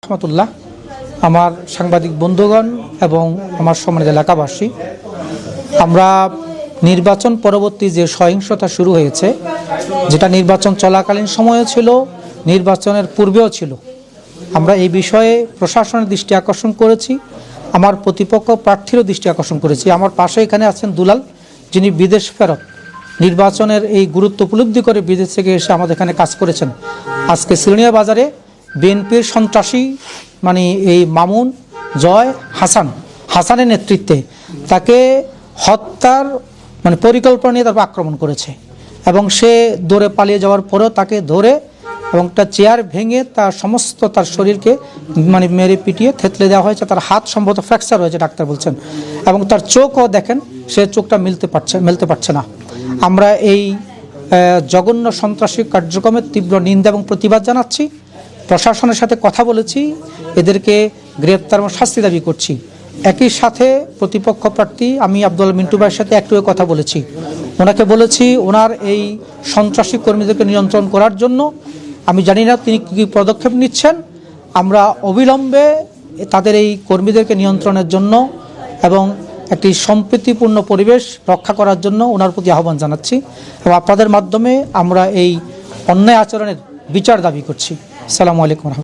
রাহমাতুল্লাহ, আমার সাংবাদিক বন্ধুগণ এবং আমার সম্মানিত এলাকাবাসী, আমরা নির্বাচন পরবর্তী যে সহিংসতা শুরু হয়েছে, যেটা নির্বাচন চলাকালীন সময়েও ছিল, নির্বাচনের পূর্বেও ছিল, আমরা এই বিষয়ে প্রশাসনের দৃষ্টি আকর্ষণ করেছি, আমার প্রতিপক্ষ প্রার্থীরও দৃষ্টি আকর্ষণ করেছি। আমার পাশে এখানে আছেন দুলাল, যিনি বিদেশ ফেরত, নির্বাচনের এই গুরুত্ব উপলব্ধি করে বিদেশ থেকে এসে আমাদের এখানে কাজ করেছেন। আজকে সিলনিয়া বাজারে বিএনপির সন্ত্রাসী এই মামুন জয় হাসানের নেতৃত্বে তাকে হত্যার পরিকল্পনা নিয়ে তারপর আক্রমণ করেছে এবং সে দৌড়ে পালিয়ে যাওয়ার পরেও তাকে ধরে এবং তার চেয়ার ভেঙে তার সমস্ত তার শরীরকে মেরে পিটিয়ে থেতলে দেওয়া হয়েছে। তার হাত সম্ভবত ফ্র্যাকচার হয়েছে ডাক্তার বলছেন, এবং তার চোখও দেখেন সে চোখটা মেলতে পারছে না। আমরা এই জঘন্য সন্ত্রাসী কার্যক্রমের তীব্র নিন্দা এবং প্রতিবাদ জানাচ্ছি। প্রশাসনের সাথে কথা বলেছি, এদেরকে গ্রেপ্তার এবং শাস্তি দাবি করছি। একই সাথে প্রতিপক্ষ প্রার্থী আমি আব্দুল মিন্টু ভাইয়ের সাথে একটু কথা বলেছি, ওনাকে বলেছি ওনার এই সন্ত্রাসী কর্মীদেরকে নিয়ন্ত্রণ করার জন্য, আমি জানি না তিনি কী পদক্ষেপ নিচ্ছেন, আমরা অবিলম্বে তাদের এই কর্মীদেরকে নিয়ন্ত্রণের জন্য এবং একটি সম্প্রীতিপূর্ণ পরিবেশ রক্ষা করার জন্য ওনার প্রতি আহ্বান জানাচ্ছি এবং আপনাদের মাধ্যমে আমরা এই অন্যায় আচরণের বিচার দাবি করছি। আসসালামু আলাইকুম।